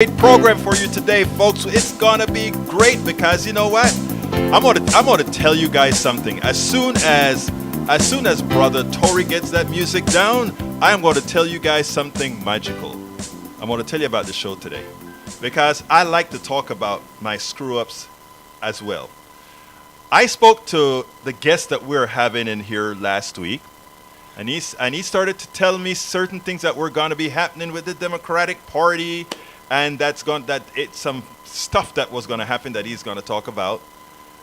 Great program for you today, folks. It's gonna be great because you know what? I'm gonna tell you guys something. As soon as brother Tori gets that music down, I am gonna tell you guys something magical. I'm gonna tell you about the show today because I like to talk about my screw ups as well. I spoke to the guest that we're having in here last week, and he started to tell me certain things that were gonna be happening with the Democratic Party. And it's some stuff that was going to happen that he's going to talk about.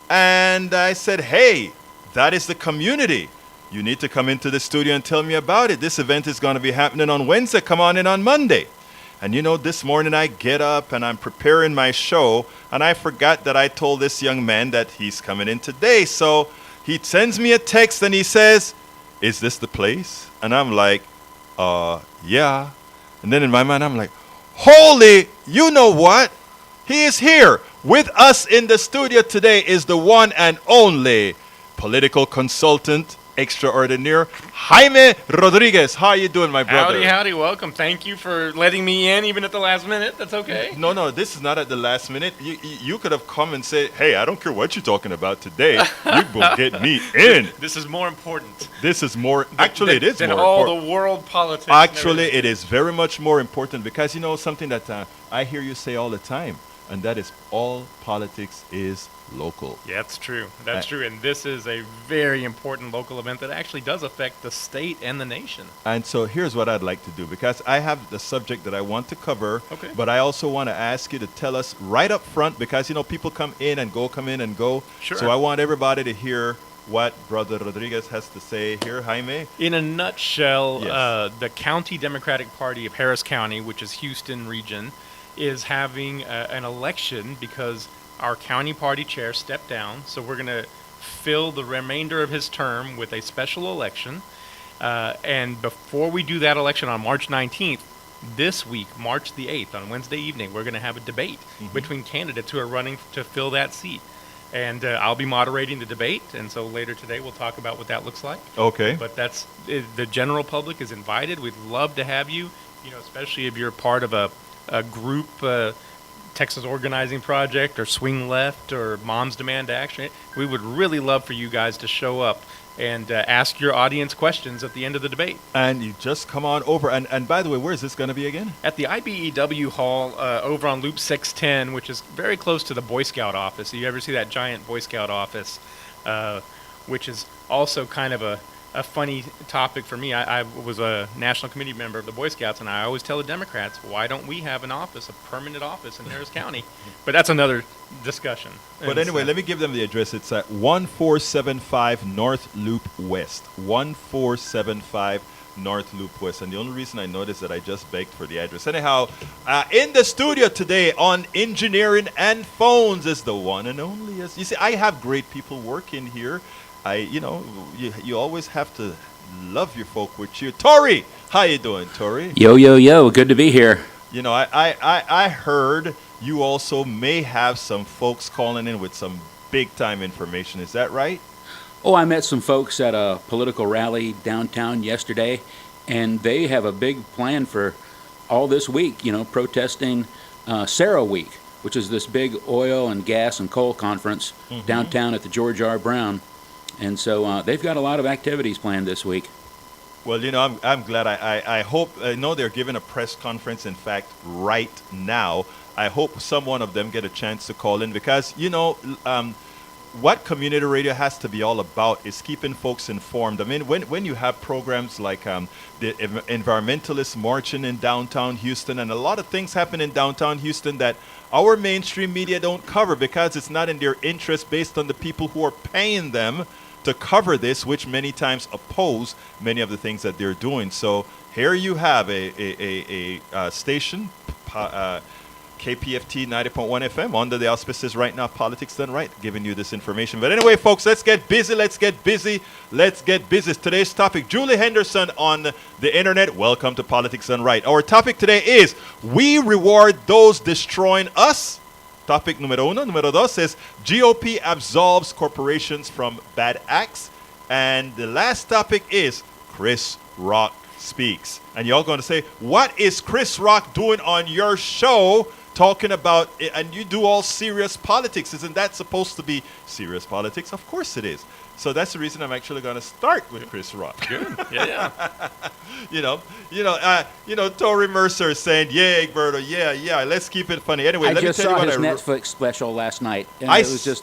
And I said, hey, that is the community. You need to come into the studio and tell me about it. This event is going to be happening on Wednesday. Come on in on Monday. And you know, this morning I get up and I'm preparing my show. And I forgot that I told this young man that he's coming in today. So he sends me a text and he says, is this the place? And I'm like, yeah. And then in my mind, I'm like, holy, you know what? He is here. With us in the studio today is the one and only political consultant extraordinaire, Jaime Rodriguez. How are you doing, my brother? Howdy, welcome. Thank you for letting me in, even at the last minute. That's okay. No, this is not at the last minute. You could have come and said, hey, I don't care what you're talking about today. You will get me in. This is more important. This is more, actually it is more important. Than all the world politics. Actually, it is very much more important because you know something that I hear you say all the time, and that is all politics is local. Yeah, that's true. That's true. And this is a very important local event that actually does affect the state and the nation. And so here's what I'd like to do, because I have the subject that I want to cover, okay, but I also want to ask you to tell us right up front, because, you know, people come in and go. Sure. So I want everybody to hear what Brother Rodriguez has to say here, Jaime. In a nutshell, Yes. The County Democratic Party of Harris County, which is Houston region, is having an election because our county party chair stepped down, so we're going to fill the remainder of his term with a special election. And before we do that election on March 19th, this week, March the 8th, on Wednesday evening, we're going to have a debate between candidates who are running to fill that seat. And I'll be moderating the debate, and so later today we'll talk about what that looks like. Okay. But the general public is invited. We'd love to have you, especially if you're part of a group, Texas Organizing Project or Swing Left or Moms Demand Action. We would really love for you guys to show up and ask your audience questions at the end of the debate. And you just come on over. And by the way, where is this going to be again? At the IBEW Hall over on Loop 610, which is very close to the Boy Scout office. You ever see that giant Boy Scout office, which is also kind of a funny topic for me. I was a national committee member of the Boy Scouts, and I always tell the Democrats, why don't we have a permanent office in Harris County? But that's another discussion. But anyway, let me give them the address. It's at 1475 North Loop West. 1475 North Loop West. And the only reason I know this is that I just begged for the address. Anyhow, in the studio today on engineering and phones is the one and only. You see, I have great people working here. You always have to love your folk with you. Tori, how you doing, Tori? Yo, good to be here. You know, I heard you also may have some folks calling in with some big-time information. Is that right? Oh, I met some folks at a political rally downtown yesterday, and they have a big plan for all this week, protesting Sarah Week, which is this big oil and gas and coal conference downtown at the George R. Brown. And so they've got a lot of activities planned this week. Well, I'm glad. I know they're giving a press conference, in fact, right now. I hope some one of them get a chance to call in because, what community radio has to be all about is keeping folks informed. I mean, when you have programs like the environmentalists marching in downtown Houston, and a lot of things happen in downtown Houston that our mainstream media don't cover because it's not in their interest based on the people who are paying them to cover this, which many times oppose many of the things that they're doing. So here you have a station, KPFT 90.1 FM, under the auspices right now, Politics Done Right, giving you this information. But anyway, folks, let's get busy. Today's topic, Julie Henderson on the internet. Welcome to Politics Done Right. Our topic today is, we reward those destroying us. Topic numero uno. Numero dos says, GOP absolves corporations from bad acts. And the last topic is, Chris Rock speaks. And y'all going to say, what is Chris Rock doing on your show? talking about, and you do all serious politics. Isn't that supposed to be serious politics? Of course it is. So that's the reason I'm actually going to start with Chris Rock. Good. Yeah. Tori Mercer is saying, "Yeah, Egberto, yeah, let's keep it funny." Anyway, I let just me tell you saw what his Netflix special last night, and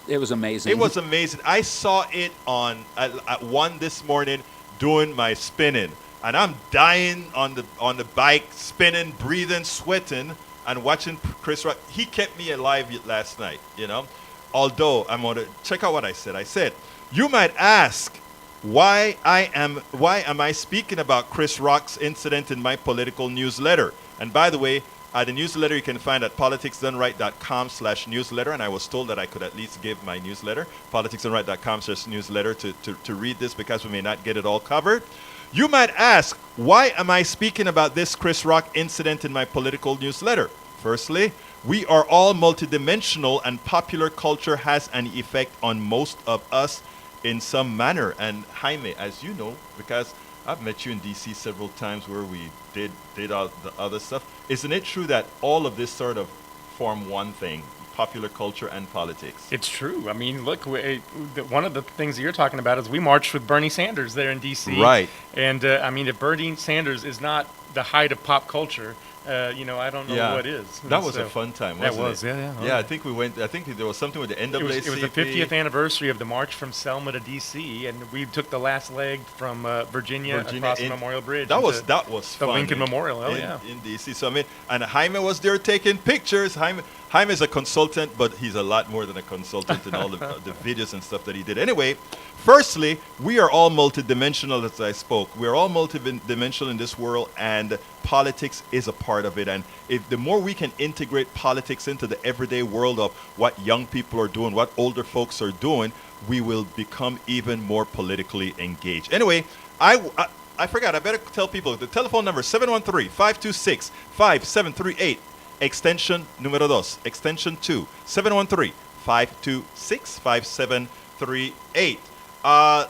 it was amazing. It was amazing. I saw it on at 1 this morning doing my spinning, and I'm dying on the bike, spinning, breathing, sweating, and watching Chris Rock. He kept me alive last night, Although I'm going to check out what I said. I said, "You might ask why am I speaking about Chris Rock's incident in my political newsletter?" And by the way, the newsletter you can find at politicsdoneright.com/newsletter. And I was told that I could at least give my newsletter, politicsdoneright.com/newsletter, to read this because we may not get it all covered. You might ask, why am I speaking about this Chris Rock incident in my political newsletter? Firstly, we are all multidimensional, and popular culture has an effect on most of us in some manner. And Jaime, as you know, because I've met you in DC several times where we did all the other stuff, isn't it true that all of this sort of form one thing, popular culture and politics? It's true. I mean, look, one of the things that you're talking about is we marched with Bernie Sanders there in D.C. Right. And, if Bernie Sanders is not the height of pop culture, I don't know what is. That was a fun time, wasn't it? Yeah. Yeah, I think there was something with the NAACP. It was the 50th anniversary of the march from Selma to D.C., and we took the last leg from Virginia across the Memorial Bridge. That was the fun. Lincoln Memorial, in D.C. So, and Jaime was there taking pictures. Jaime is a consultant, but he's a lot more than a consultant in all the videos and stuff that he did. Anyway, firstly, we are all multidimensional, as I spoke. We're all multidimensional in this world, and politics is a part of it. And if the more we can integrate politics into the everyday world of what young people are doing, what older folks are doing, we will become even more politically engaged. Anyway, I forgot. I better tell people the telephone number: 713-526-5738, extension numero 2, extension 2, 713-526-5738.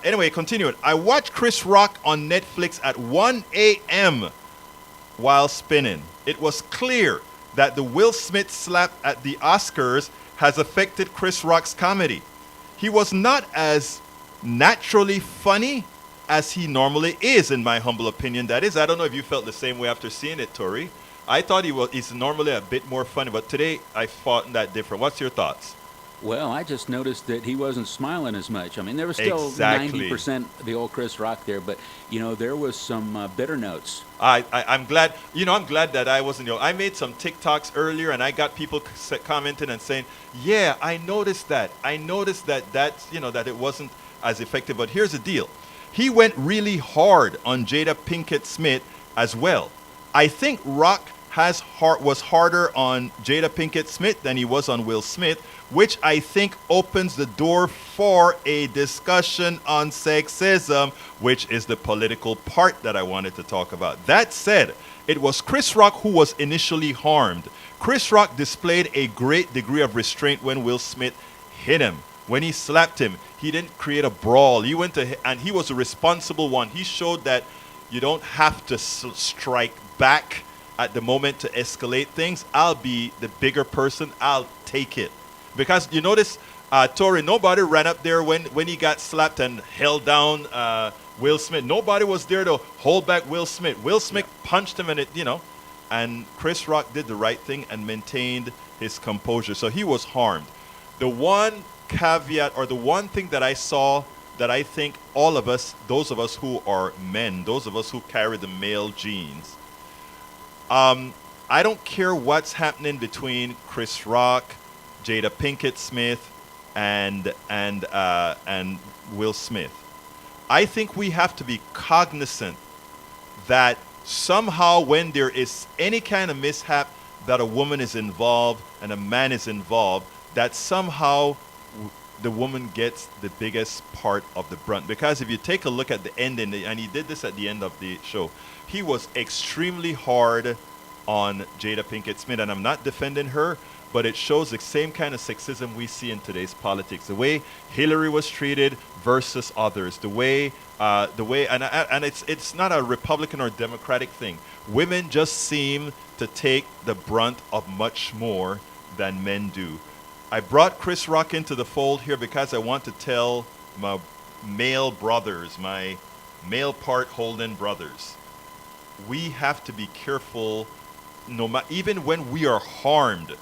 Anyway, continue it. I watched Chris Rock on Netflix at 1 a.m. while spinning. It was clear that the Will Smith slap at the Oscars has affected Chris Rock's comedy. He was not as naturally funny as he normally is, in my humble opinion. That is, I don't know if you felt the same way after seeing it, Tori. I thought he's normally a bit more funny, but today I found that different. What's your thoughts? Well, I just noticed that he wasn't smiling as much. I mean, there was still Exactly. 90% of the old Chris Rock there, but, there was some bitter notes. I'm glad, I'm glad that I wasn't, I made some TikToks earlier and I got people commenting and saying, yeah, I noticed that that's, that it wasn't as effective. But here's the deal. He went really hard on Jada Pinkett Smith as well. I think Rock was harder on Jada Pinkett Smith than he was on Will Smith, which I think opens the door for a discussion on sexism, which is the political part that I wanted to talk about. That said, it was Chris Rock who was initially harmed. Chris Rock displayed a great degree of restraint when Will Smith hit him. When he slapped him, he didn't create a brawl. He went to, and he was a responsible one. He showed that you don't have to strike back at the moment to escalate things. I'll be the bigger person. I'll take it. Because you notice, Tori, nobody ran up there when he got slapped and held down Will Smith. Nobody was there to hold back Will Smith. Will Smith punched him, and and Chris Rock did the right thing and maintained his composure. So he was harmed. The one caveat, or the one thing that I saw that I think all of us, those of us who are men, those of us who carry the male genes, I don't care what's happening between Chris Rock, Jada Pinkett Smith, and Will Smith. I think we have to be cognizant that somehow when there is any kind of mishap that a woman is involved and a man is involved, that somehow the woman gets the biggest part of the brunt. Because if you take a look at the end, and he did this at the end of the show, he was extremely hard on Jada Pinkett Smith, and I'm not defending her, but it shows the same kind of sexism we see in today's politics. The way Hillary was treated versus others, the way, and it's not a Republican or Democratic thing. Women just seem to take the brunt of much more than men do. I brought Chris Rock into the fold here because I want to tell my male brothers, my male part holding brothers, we have to be careful. Even when we are harmed,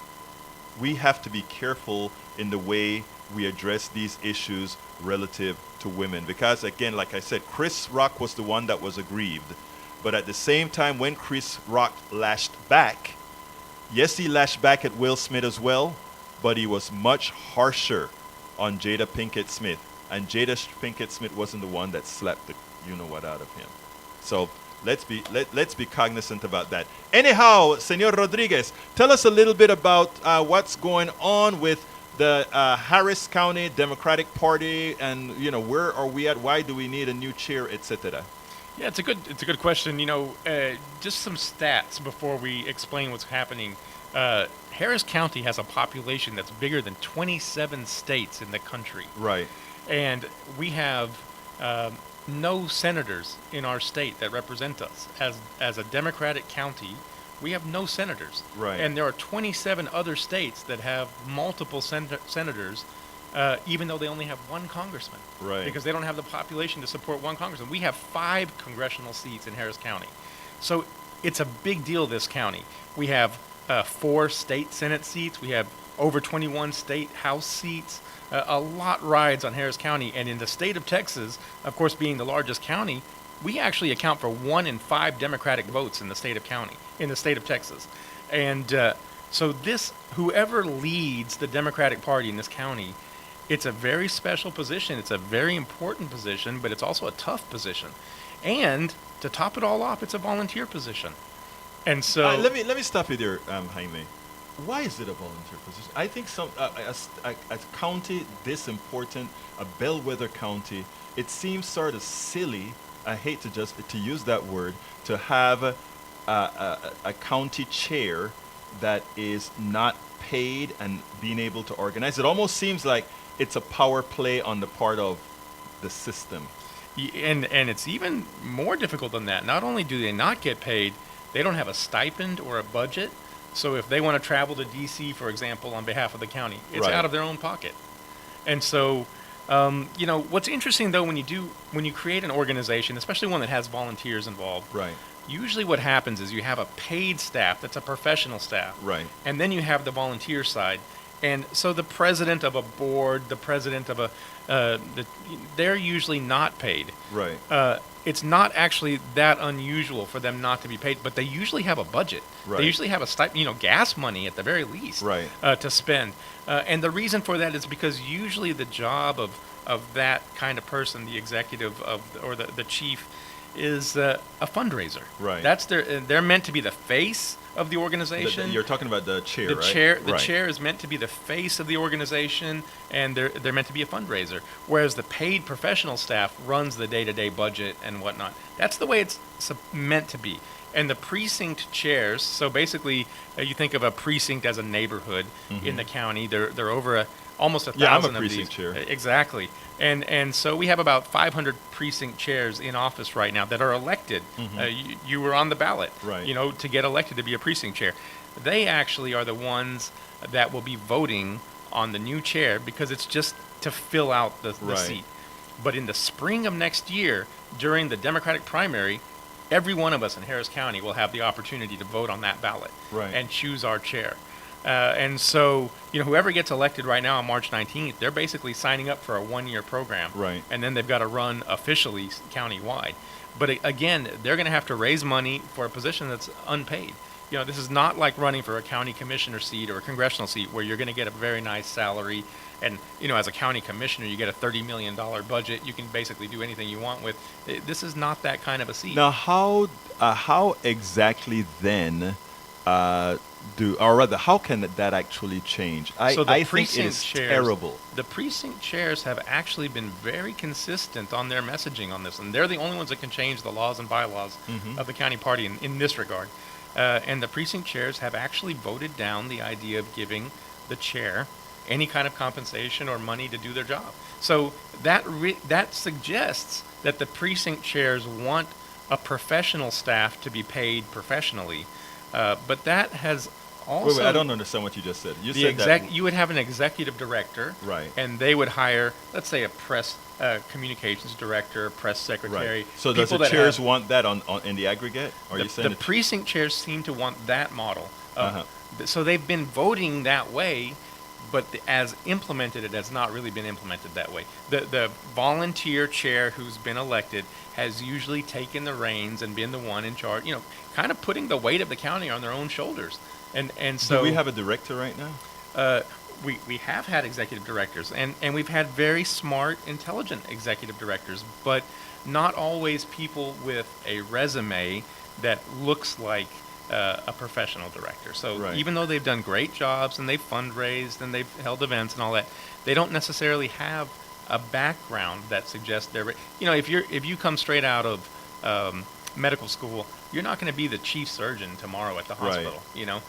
we have to be careful in the way we address these issues relative to women. Because again, like I said, Chris Rock was the one that was aggrieved. But at the same time, when Chris Rock lashed back, yes, he lashed back at Will Smith as well, but he was much harsher on Jada Pinkett Smith. And Jada Pinkett Smith wasn't the one that slapped the you-know-what out of him. So let's be cognizant about that. Anyhow, Senor Rodriguez, tell us a little bit about what's going on with the Harris County Democratic Party, and where are we at? Why do we need a new chair, etc.? Yeah, it's a good question. Just some stats before we explain what's happening. Harris County has a population that's bigger than 27 states in the country. Right. And we have no senators in our state that represent us. As a Democratic county, we have no senators. Right. And there are 27 other states that have multiple senators, even though they only have one congressman. Right. Because they don't have the population to support one congressman. We have 5 congressional seats in Harris County. So it's a big deal, this county. We have 4 state Senate seats. We have over 21 state House seats. A lot rides on Harris County. And in the state of Texas, of course, being the largest county, we actually account for 1 in 5 Democratic votes in the state of Texas. And so whoever leads the Democratic Party in this county, it's a very special position. It's a very important position, but it's also a tough position. And to top it all off, it's a volunteer position. And so let me stop you there, Jaime. Why is it a volunteer position? I think a county this important, a bellwether county, it seems sort of silly. I hate to use that word, to have a county chair that is not paid and being able to organize. It almost seems like it's a power play on the part of the system. And it's even more difficult than that. Not only do they not get paid, they don't have a stipend or a budget. So if they want to travel to D.C., for example, on behalf of the county, it's Right. out of their own pocket. And so, what's interesting though, when you create an organization, especially one that has volunteers involved, Right. usually what happens is you have a paid staff that's a professional staff, Right. and then you have the volunteer side. And so the president of a board, the president of they're usually not paid. Right. It's not actually that unusual for them not to be paid, but they usually have a budget. Right. They usually have a gas money at the very least, Right. to spend. And the reason for that is because usually the job of that kind of person, the executive or the chief, is a fundraiser. Right. That's they're meant to be the face of the organization. You're talking about the chair, The right? The Right. chair is meant to be the face of the organization, and they're meant to be a fundraiser. Whereas the paid professional staff runs the day-to-day budget and whatnot. That's the way it's meant to be. And the precinct chairs, so basically, you think of a precinct as a neighborhood in the county. They're over almost 1,000 Yeah, I'm a of precinct these. chair. Exactly. And so we have about 500 precinct chairs in office right now that are elected. You were on the ballot, Right. to get elected to be a precinct chair. They actually are the ones that will be voting on the new chair because it's just to fill out the Right. seat. But in the spring of next year, during the Democratic primary, every one of us in Harris County will have the opportunity to vote on that ballot Right. and choose our chair. And so, whoever gets elected right now on March 19th, they're basically signing up for a 1-year program. Right. And then they've got to run officially county-wide. But again, they're going to have to raise money for a position that's unpaid. This is not like running for a county commissioner seat or a congressional seat where you're going to get a very nice salary. And, as a county commissioner, you get a $30 million budget. You can basically do anything you want with. This is not that kind of a seat. Now, how exactly then how can that actually change? So I think it is terrible. The precinct chairs have actually been very consistent on their messaging on this, and they're the only ones that can change the laws and bylaws of the county party in this regard. And the precinct chairs have actually voted down the idea of giving the chair any kind of compensation or money to do their job. So that suggests that the precinct chairs want a professional staff to be paid professionally. But that has also... Wait, I don't understand what you just said. You the said that... You would have an executive director, Right. and they would hire, let's say, a press communications director, press secretary. Right. So does the people that chairs have- want that on in the aggregate? Or are you saying the precinct chairs seem to want that model. Uh-huh. So they've been voting that way, but as implemented, it has not really been implemented that way. The volunteer chair who's been elected has usually taken the reins and been the one in charge, kind of putting the weight of the county on their own shoulders. And so do we have a director right now? we have had executive directors, and we've had very smart, intelligent executive directors, but not always people with a resume that looks like a professional director. So Right. even though they've done great jobs and they've fundraised and they've held events and all that, they don't necessarily have a background that suggests they're, if you come straight out of medical school, you're not going to be the chief surgeon tomorrow at the Right. hospital.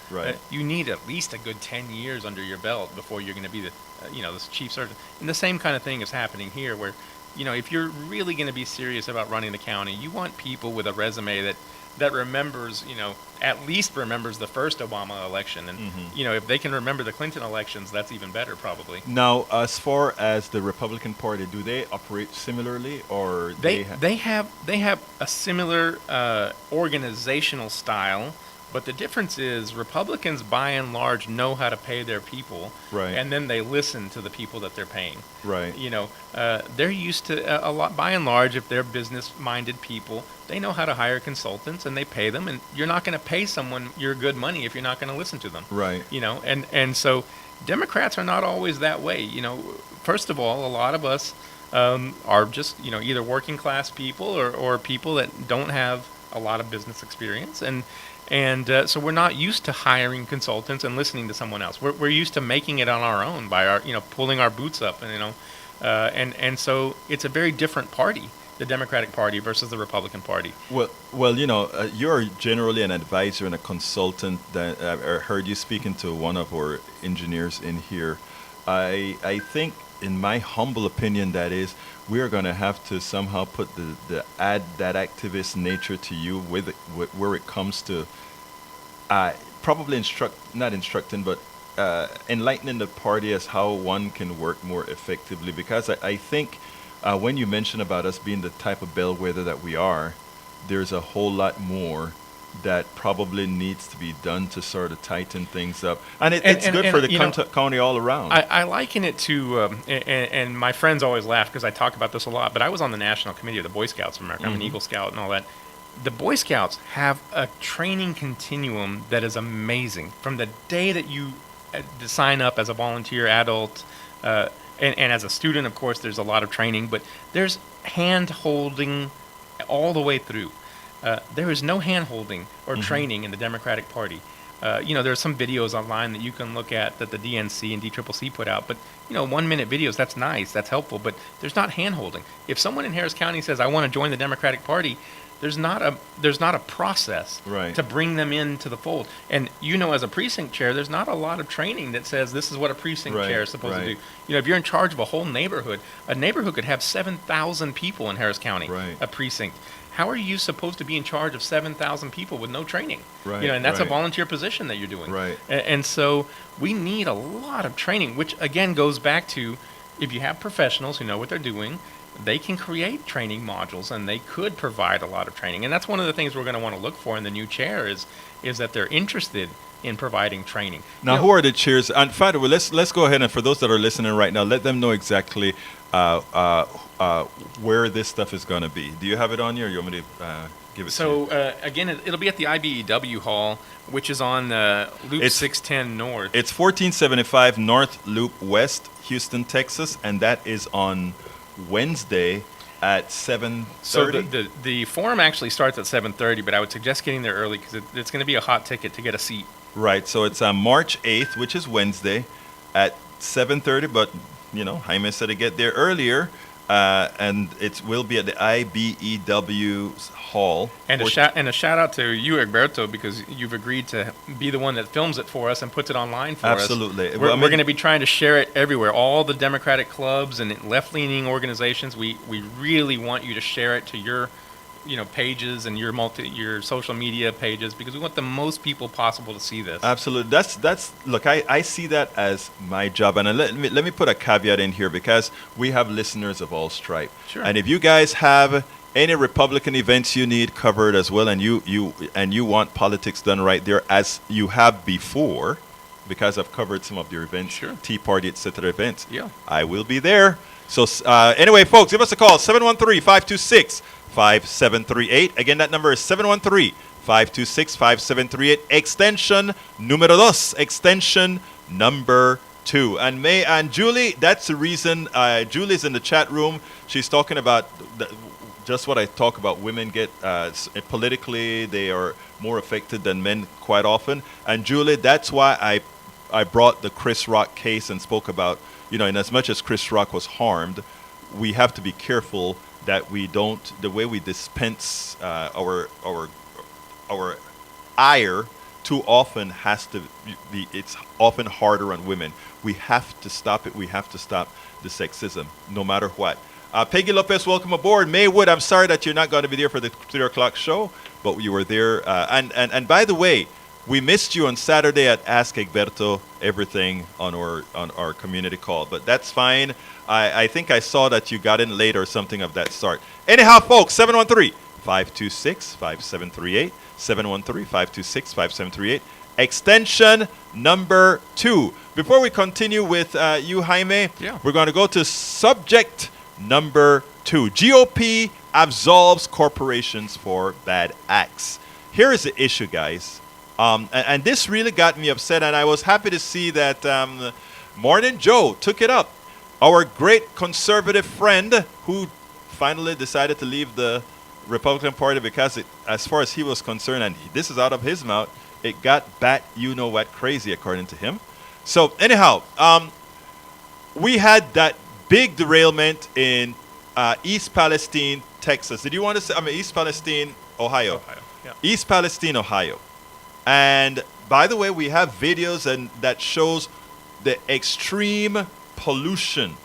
Right. You need at least a good 10 years under your belt before you're going to be the this chief surgeon. And the same kind of thing is happening here, where if you're really going to be serious about running the county, you want people with a resume that remembers, at least remembers the first Obama election. And, if they can remember the Clinton elections, that's even better, probably. Now, as far as the Republican Party, do they operate similarly, or They have a similar organizational style, but the difference is Republicans, by and large, know how to pay their people, Right. and then they listen to the people that they're paying. Right. They're used to a lot. By and large, if they're business-minded people, they know how to hire consultants, and they pay them. And you're not going to pay someone your good money if you're not going to listen to them. Right. And so Democrats are not always that way. First of all, a lot of us are just either working class people or people that don't have a lot of business experience, and so we're not used to hiring consultants and listening to someone else. We're used to making it on our own by our pulling our boots up, and so it's a very different party, the Democratic Party versus the Republican Party. Well, you're generally an advisor and a consultant. That I heard you speaking to one of our engineers in here. I think, in my humble opinion, that is, we are going to have to somehow put add that activist nature to you with where it comes to probably not instructing, but enlightening the party as how one can work more effectively. Because I think when you mention about us being the type of bellwether that we are, there's a whole lot more that probably needs to be done to sort of tighten things up. And it's good for the county all around. I liken it to, and my friends always laugh because I talk about this a lot, but I was on the National Committee of the Boy Scouts of America. I'm an Eagle Scout and all that. The Boy Scouts have a training continuum that is amazing. From the day that you sign up as a volunteer adult, and as a student, of course, there's a lot of training, but there's hand-holding all the way through. There is no hand-holding or training in the Democratic Party. There are some videos online that you can look at that the DNC and DCCC put out, but 1-minute videos, that's nice, that's helpful, but there's not hand-holding. If someone in Harris County says, I want to join the Democratic Party, there's not a process Right. to bring them into the fold. And as a precinct chair, there's not a lot of training that says this is what a precinct Right, chair is supposed right. to do. If you're in charge of a whole neighborhood, a neighborhood could have 7,000 people in Harris County, Right. a precinct. How are you supposed to be in charge of 7,000 people with no training? Right, And that's a right. volunteer position that you're doing. Right. And so we need a lot of training, which again goes back to, if you have professionals who know what they're doing, they can create training modules and they could provide a lot of training. And that's one of the things we're going to want to look for in the new chair is that they're interested in providing training. Now, who are the chairs? And by the way, let's go ahead and for those that are listening right now, let them know exactly where this stuff is going to be. Do you have it on you, or you want me to give it to you? So again, it'll be at the IBEW Hall, which is on Loop 610 North. It's 1475 North Loop West, Houston, Texas, and that is on Wednesday at 7:30. So the forum actually starts at 7:30, but I would suggest getting there early because it's going to be a hot ticket to get a seat. Right. So it's March 8th, which is Wednesday, at 7:30. But Jaime said to get there earlier. and it will be at the IBEW Hall. And a shout out to you, Egberto, because you've agreed to be the one that films it for us and puts it online for us. Absolutely. We're going to be trying to share it everywhere. All the Democratic clubs and left-leaning organizations, we really want you to share it to your pages and your social media pages, because we want the most people possible to see this. Absolutely. That's look, I see that as my job, and let me put a caveat in here, because we have listeners of all stripe. Sure. And if you guys have any Republican events you need covered as well, and you want politics done right there as you have before, because I've covered some of your events, Sure. Tea Party, etc. events. Yeah. I will be there. So anyway, folks, give us a call, 713-526-5738. Again, that number is 713-526-5738. Extension numero dos. Extension number 2. And Julie, that's the reason. Julie's in the chat room. She's talking about just what I talk about. Women get politically, they are more affected than men quite often. And Julie, that's why I brought the Chris Rock case and spoke about, in as much as Chris Rock was harmed, we have to be careful that we don't, the way we dispense our ire too often has to be, it's often harder on women. We have to stop it. We have to stop the sexism, no matter what. Peggy Lopez, welcome aboard. Maywood, I'm sorry that you're not going to be there for the 3 o'clock show, but you were there. And by the way, we missed you on Saturday at Ask Egberto Everything on our community call, but that's fine. I think I saw that you got in late or something of that sort. Anyhow, folks, 713-526-5738, 713-526-5738, extension number 2. Before we continue with you, Jaime, we're going to go to subject number 2. GOP absolves corporations for bad acts. Here is the issue, guys. And this really got me upset, and I was happy to see that Morning Joe took it up. Our great conservative friend who finally decided to leave the Republican Party because, as far as he was concerned, and this is out of his mouth, it got you-know-what crazy, according to him. So anyhow, we had that big derailment in East Palestine, Texas. Did you want to say? East Palestine, Ohio. Yeah. East Palestine, Ohio. And by the way, we have videos that shows the extreme pollution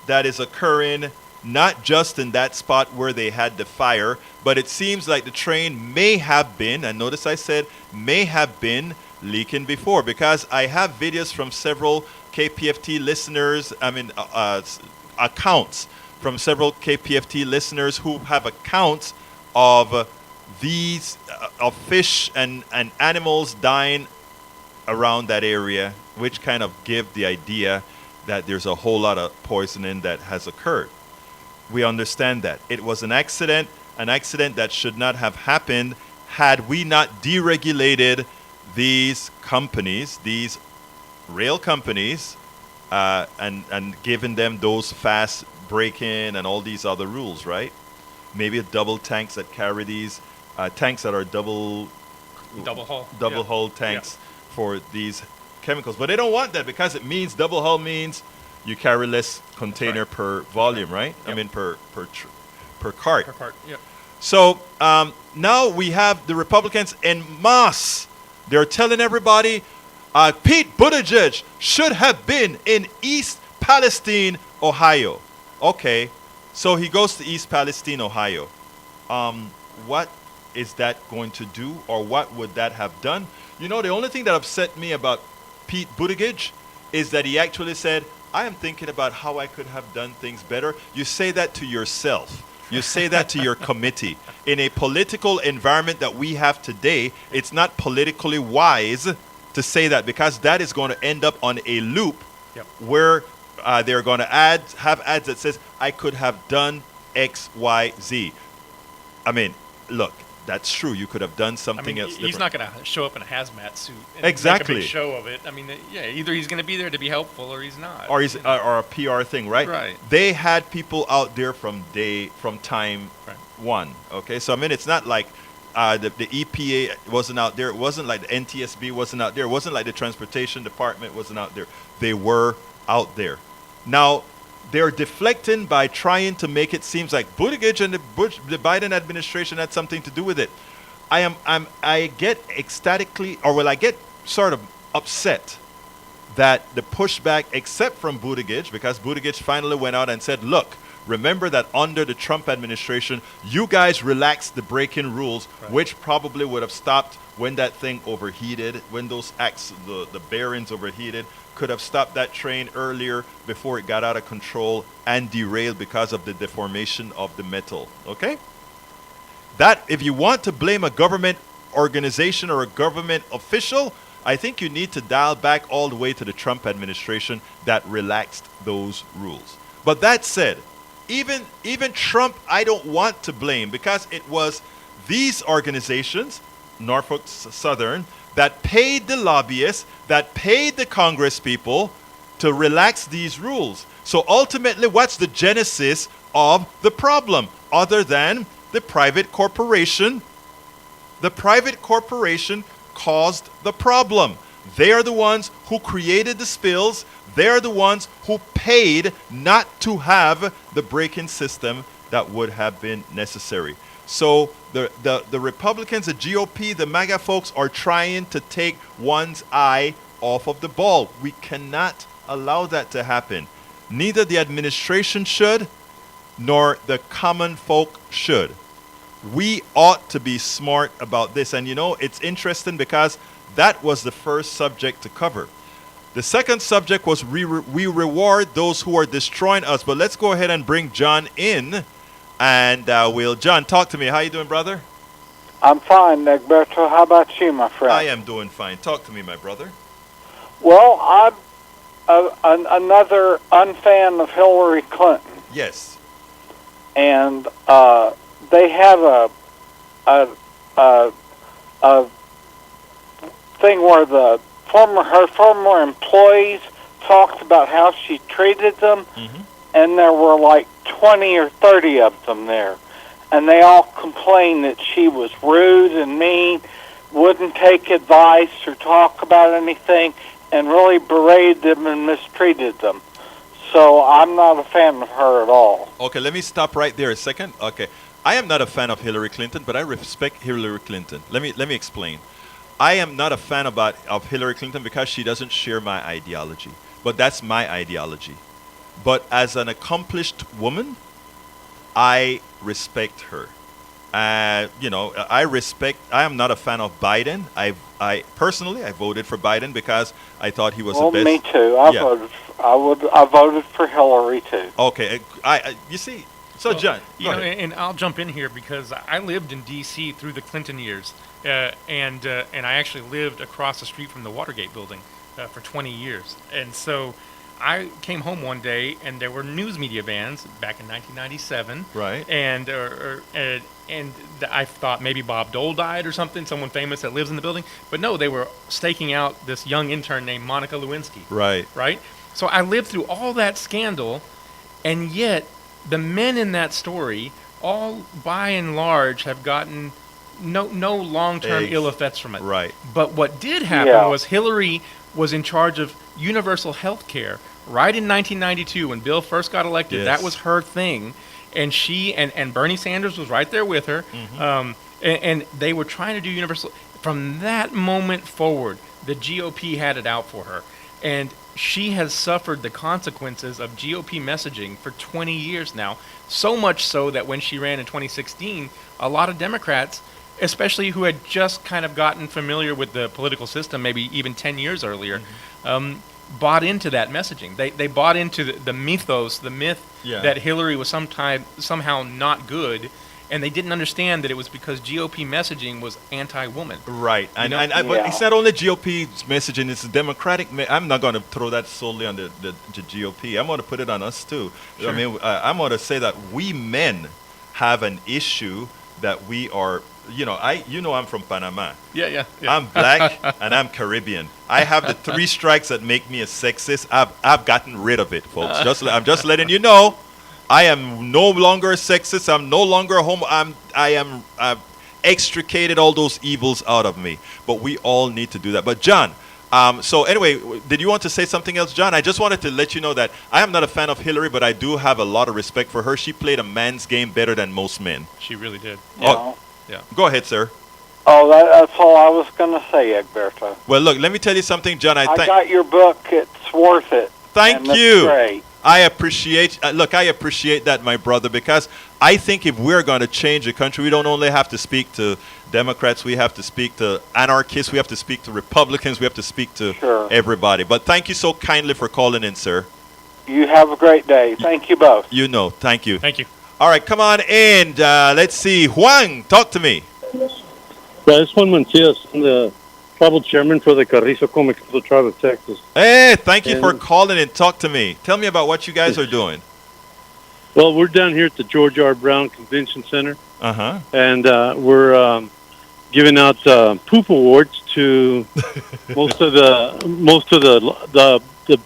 that is occurring, not just in that spot where they had the fire, but it seems like the train may have been, and notice I said may have been, leaking before, because I have videos from several KPFT listeners, accounts from several KPFT listeners who have accounts of these of fish and animals dying around that area, which kind of give the idea that there's a whole lot of poisoning that has occurred. We understand that. It was an accident that should not have happened had we not deregulated these companies, these rail companies, and given them those fast break-in and all these other rules, right? Maybe double tanks that carry these tanks that are double hull tanks for these chemicals. But they don't want that, because it means double hull means you carry less container per volume, right? Yep. Per cart. Per cart, yep. So now we have the Republicans en masse. They're telling everybody Pete Buttigieg should have been in East Palestine, Ohio. Okay, so he goes to East Palestine, Ohio. What is that going to do, or what would that have done? The only thing that upset me about Pete Buttigieg is that he actually said, I am thinking about how I could have done things better. You say that to yourself. You say that to your committee. In a political environment that we have today, it's not politically wise to say that, because that is going to end up on a loop where they're going to have ads that says, I could have done X, Y, Z. Look, that's true. You could have done something else different. He's not going to show up in a hazmat suit and exactly. make a big show of it. Either he's going to be there to be helpful or he's not. Or or a PR thing, right? Right. They had people out there from time one. Okay, so it's not like the EPA wasn't out there. It wasn't like the NTSB wasn't out there. It wasn't like the Transportation Department wasn't out there. They were out there. Now, they're deflecting by trying to make it seem like Buttigieg and the Biden administration had something to do with it. I get I get sort of upset that the pushback, except from Buttigieg, because Buttigieg finally went out and said, look, remember that under the Trump administration, you guys relaxed the break-in rules, right, which probably would have stopped when that thing overheated, when those the bearings overheated, could have stopped that train earlier before it got out of control and derailed because of the deformation of the metal. Okay? That, if you want to blame a government organization or a government official, I think you need to dial back all the way to the Trump administration that relaxed those rules. But that said, even Trump, I don't want to blame, because it was these organizations, Norfolk Southern, that paid the lobbyists, that paid the Congress people to relax these rules. So ultimately, what's the genesis of the problem other than the private corporation? The private corporation caused the problem. They are the ones who created the spills. They are the ones who paid not to have the break-in system that would have been necessary. So the Republicans, the GOP, the MAGA folks are trying to take one's eye off of the ball. We cannot allow that to happen. Neither the administration should, nor the common folk should. We ought to be smart about this. And it's interesting because that was the first subject to cover. The second subject was we reward those who are destroying us. But let's go ahead and bring John in. And John, talk to me. How you doing, brother? I'm fine, Egberto. How about you, my friend? I am doing fine. Talk to me, my brother. Well, I'm another unfan of Hillary Clinton. Yes. And they have a thing where her former employees talked about how she treated them, mm-hmm, and there were like 20 or 30 of them there. And they all complained that she was rude and mean, wouldn't take advice or talk about anything, and really berated them and mistreated them. So I'm not a fan of her at all. Okay, let me stop right there a second. Okay, I am not a fan of Hillary Clinton, but I respect Hillary Clinton. Let me explain. I am not a fan of Hillary Clinton because she doesn't share my ideology. But that's my ideology. But as an accomplished woman, I respect her. I am not a fan of Biden. I personally voted for Biden because I thought he was the best. Me too. I voted for Hillary too. Okay, you see. So John, and I'll jump in here because I lived in D.C. through the Clinton years, and I actually lived across the street from the Watergate building for 20 years, and so I came home one day and there were news media bans back in 1997, right? And I thought maybe Bob Dole died or something, someone famous that lives in the building, but no, they were staking out this young intern named Monica Lewinsky, right. So I lived through all that scandal, and yet the men in that story, all by and large, have gotten no long-term ill effects from it. Right. But what did happen was Hillary was in charge of universal health care right in 1992 when Bill first got elected. Yes. That was her thing. And she and Bernie Sanders was right there with her. Mm-hmm. And they were trying to do universal. From that moment forward, the GOP had it out for her. And she has suffered the consequences of GOP messaging for 20 years now, so much so that when she ran in 2016, a lot of Democrats, especially who had just kind of gotten familiar with the political system, maybe even 10 years earlier, mm-hmm, bought into that messaging. They bought into the mythos, the myth that Hillary was somehow not good, and they didn't understand that it was because GOP messaging was anti-woman. Right. But it's not only GOP's messaging, it's Democratic. I'm not going to throw that solely on the GOP. I'm going to put it on us too. Sure. I mean, I'm going to say that we men have an issue that we are, I'm from Panama. Yeah. I'm black and I'm Caribbean. I have the 3 strikes that make me a sexist. I've gotten rid of it, folks. I'm just letting you know. I am no longer a sexist. I'm no longer a homo. I've extricated all those evils out of me. But we all need to do that. But John, So anyway, did you want to say something else, John? I just wanted to let you know that I am not a fan of Hillary, but I do have a lot of respect for her. She played a man's game better than most men. She really did. Oh, Yeah. go ahead, sir. Oh, that's all I was going to say, Egberto. Well, look, let me tell you something, John. I got your book. It's worth it. Thank and you. It's great. I appreciate that, my brother, because I think if we're going to change the country, we don't only have to speak to Democrats, we have to speak to anarchists, we have to speak to Republicans, we have to speak to everybody. But thank you so kindly for calling in, sir. You have a great day. Thank you both. Thank you. Thank you. All right, come on in. Let's see. Juan, talk to me. Yeah, this Juan Mancias, I'm the tribal chairman for the Carrizo Comics of the tribe of Texas. Hey, thank you for calling and talk to me. Tell me about what you guys are doing. Well, we're down here at the George R. Brown Convention Center, and we're giving out poop awards to most of the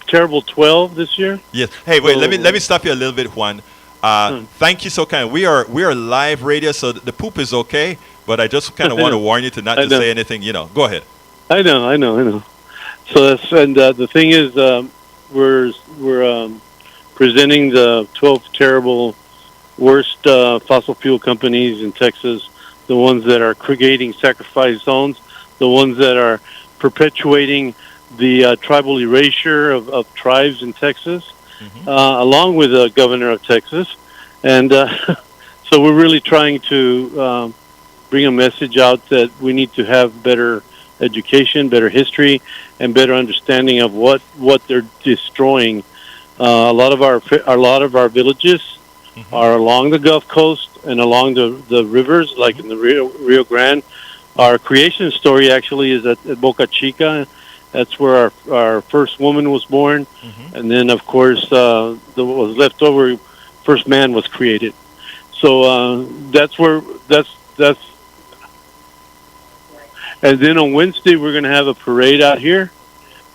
terrible 12 this year. Yes. Hey, wait. Let me stop you a little bit, Juan. Thank you so kind. We are live radio, so the poop is okay. But I just kind of want to warn you to not to say anything. Go ahead. I know. So that's the thing is, we're presenting the 12 terrible worst fossil fuel companies in Texas, the ones that are creating sacrifice zones, the ones that are perpetuating the tribal erasure of tribes in Texas, along with the governor of Texas. And so we're really trying to bring a message out that we need to have better education, better history, and better understanding of what they're destroying. A lot of our villages are along the Gulf Coast and along the rivers, like in the Rio Grande. Our creation story actually is at Boca Chica. That's where our first woman was born, and then of course what was left over, first man was created. So that's. And then on Wednesday we're going to have a parade out here.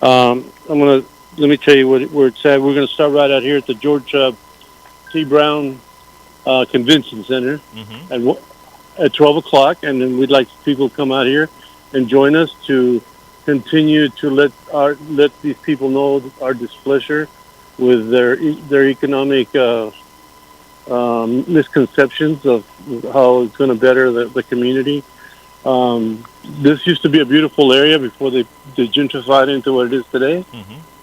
Let me tell you where it's at. We're going to start right out here at the George T. Brown Convention Center at 12 o'clock, and then we'd like people to come out here and join us to continue to let these people know our displeasure with their economic misconceptions of how it's going to better the community. This used to be a beautiful area before they gentrified into what it is today.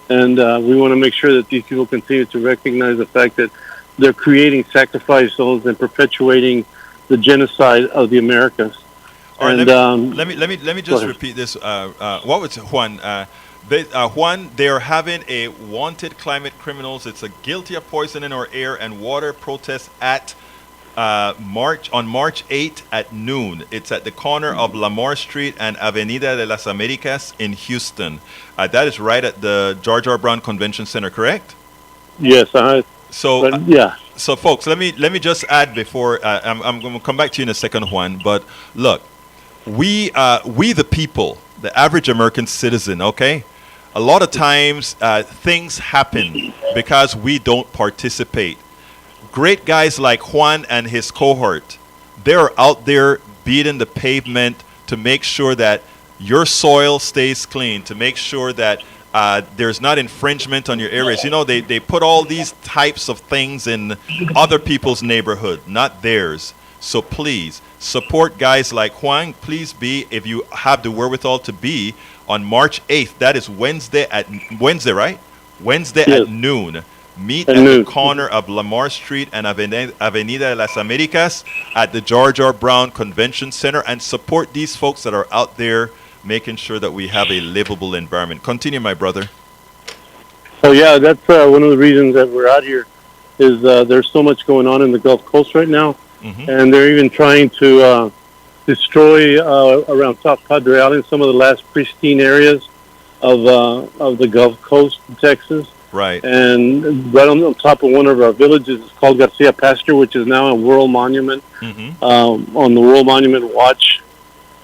And we want to make sure that these people continue to recognize the fact that they're creating sacrifice zones and perpetuating the genocide of the Americas. All right, and, let me just repeat this. What was it, Juan? Juan, they're having a wanted climate criminals. It's a guilty of poisoning our air and water protest at on March 8 at noon. It's at the corner of Lamar Street and Avenida de las Americas in Houston. That is right at the George R. Brown Convention Center, correct? Yes. So, folks, let me just add before I'm going to come back to you in a second, Juan. But look, we the people, the average American citizen, okay. A lot of times things happen because we don't participate. Great guys like Juan and his cohort, they're out there beating the pavement to make sure that your soil stays clean, to make sure that there's not infringement on your areas. You know, they put all these types of things in other people's neighborhood, not theirs. So please support guys like Juan. Please be, if you have the wherewithal to be, on March 8th. That is Wednesday, right? Wednesday at noon. Meet at the corner of Lamar Street and Avenida de las Americas at the George R. Brown Convention Center, and support these folks that are out there making sure that we have a livable environment. Continue, my brother. So yeah, that's one of the reasons that we're out here is there's so much going on in the Gulf Coast right now, and they're even trying to destroy around South Padre Island some of the last pristine areas of the Gulf Coast in Texas. Right. And right on top of one of our villages, it's called Garcia Pasture, which is now a world monument on the World Monument Watch.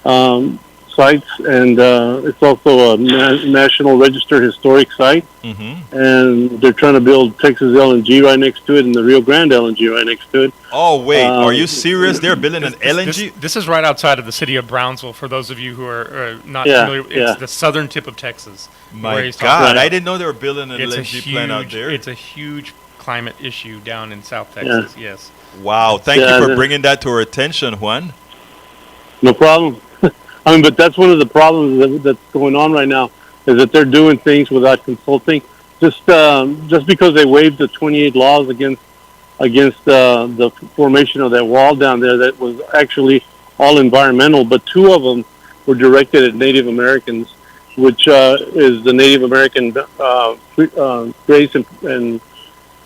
So sites, and it's also a National Register historic site. Mm-hmm. And they're trying to build Texas LNG right next to it, and the Rio Grande LNG right next to it. Oh wait, are you serious? They're building an This, LNG. this is right outside of the city of Brownsville. For those of you who are not Yeah, familiar, it's yeah. the southern tip of Texas. where My he's talking God, about. I didn't know they were building an It's a LNG plant out huge. there. It's a huge climate issue down in South Texas. Yes. Wow, thank Yeah, you for the- bringing that to our attention, Juan. No problem. I mean, but that's one of the problems that's going on right now, is that they're doing things without consulting. Just because they waived the 28 laws against the formation of that wall down there, that was actually all environmental, but two of them were directed at Native Americans, which is the Native American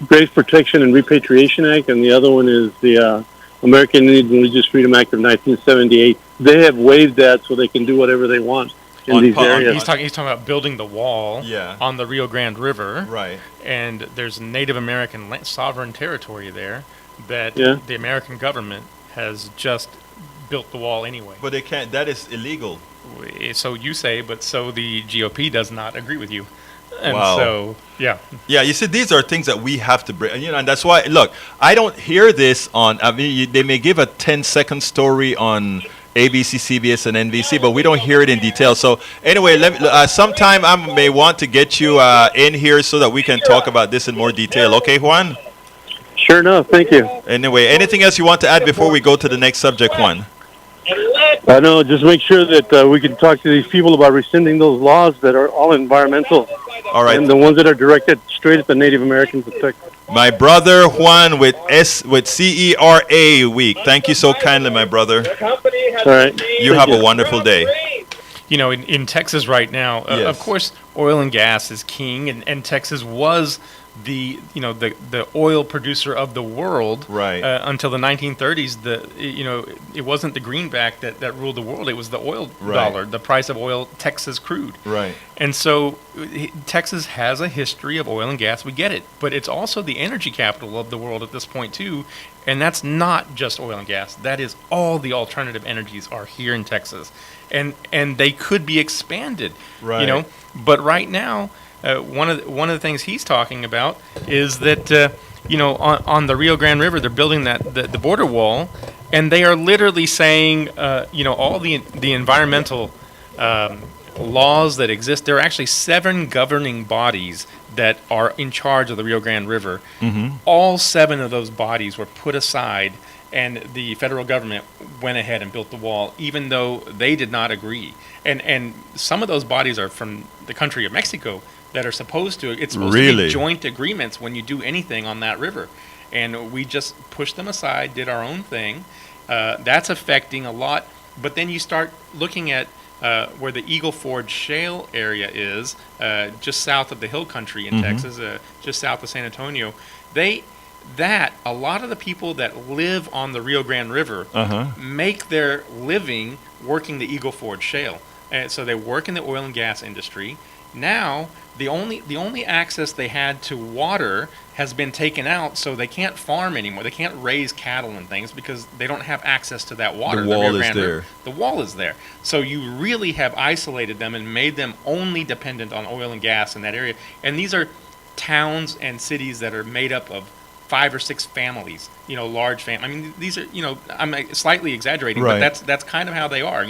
Graves Protection and Repatriation Act, and the other one is the American Indian Religious Freedom Act of 1978. They have waived that so they can do whatever they want in these areas. He's talking about building the wall Yeah. on the Rio Grande River. Right. And there's Native American sovereign territory there that Yeah. the American government has just built the wall anyway. But they can't. That is illegal. So you say, but so the GOP does not agree with you. And Wow. so, yeah. Yeah, you see, these are things that we have to bring. And that's why. Look, I don't hear this on. I mean, they may give a 10-second story on ABC, CBS, and NBC, but we don't hear it in detail. So anyway, sometime I may want to get you in here so that we can talk about this in more detail. Okay, Juan? Sure enough, thank you. Anyway, anything else you want to add before we go to the next subject, Juan? I know, just make sure that we can talk to these people about rescinding those laws that are all environmental, All right. and the ones that are directed straight at the Native Americans. My brother Juan with CERA Week. Thank you so kindly, my brother. All right. You have a wonderful day. You know, in Texas right now, Yes. of course, oil and gas is king, and Texas was the oil producer of the world Right. Until the 1930s. It wasn't the greenback that ruled the world; it was the oil Right. dollar, the price of oil, Texas crude. Right. And so Texas has a history of oil and gas. We get it, but it's also the energy capital of the world at this point too. And that's not just oil and gas. That is all the alternative energies are here in Texas, and they could be expanded. Right. You know, but right now, one of the things he's talking about is that on the Rio Grande River they're building the border wall, and they are literally saying all the environmental laws that exist. There are actually 7 governing bodies that are in charge of the Rio Grande River. Mm-hmm. All 7 of those bodies were put aside, and the federal government went ahead and built the wall, even though they did not agree. And some of those bodies are from the country of Mexico that are supposed to. It's supposed to Really? be joint agreements when you do anything on that river, and we just pushed them aside, did our own thing. That's affecting a lot. But then you start looking at where the Eagle Ford Shale area is, just south of the Hill Country in Texas, just south of San Antonio. A lot of the people that live on the Rio Grande River make their living working the Eagle Ford Shale. And so they work in the oil and gas industry. Now, the only access they had to water has been taken out, so they can't farm anymore. They can't raise cattle and things because they don't have access to that water. The wall Rio is Grande River. there. The wall is there. So you really have isolated them and made them only dependent on oil and gas in that area. And these are towns and cities that are made up of 5 or 6 families, large families. I mean, these are, I'm slightly exaggerating, Right. but that's kind of how they are,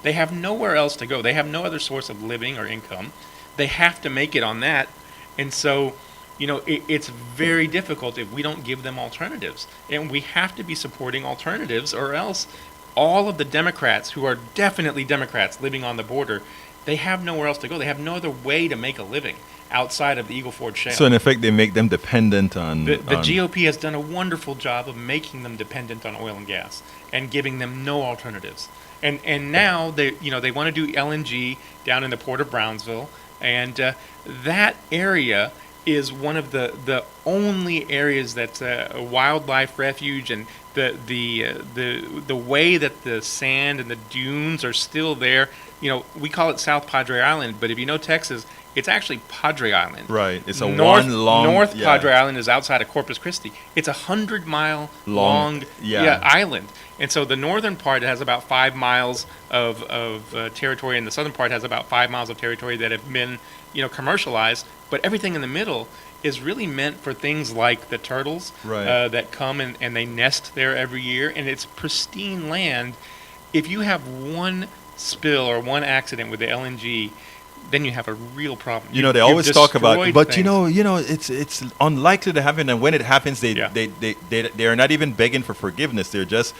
They have nowhere else to go. They have no other source of living or income. They have to make it on that. And so, it's very difficult if we don't give them alternatives. And we have to be supporting alternatives, or else all of the Democrats, who are definitely Democrats living on the border, they have nowhere else to go. They have no other way to make a living outside of the Eagle Ford Shale. So in effect, they make them dependent on. The GOP has done a wonderful job of making them dependent on oil and gas and giving them no alternatives. And now they want to do LNG down in the port of Brownsville, and that area is one of the only areas that's a wildlife refuge, and the way that the sand and the dunes are still there. We call it South Padre Island, but if you know Texas, It's actually Padre Island. Right. It's a North, one long... North yeah. Padre Island is outside of Corpus Christi. It's a 100-mile long island. And so the northern part has about 5 miles of territory, and the southern part has about 5 miles of territory that have been, commercialized. But everything in the middle is really meant for things like the turtles that come and they nest there every year. And it's pristine land. If you have one spill or one accident with the LNG, then you have a real problem. They always talk about, but things. it's unlikely to happen, and when it happens, they are not even begging for forgiveness. They're just,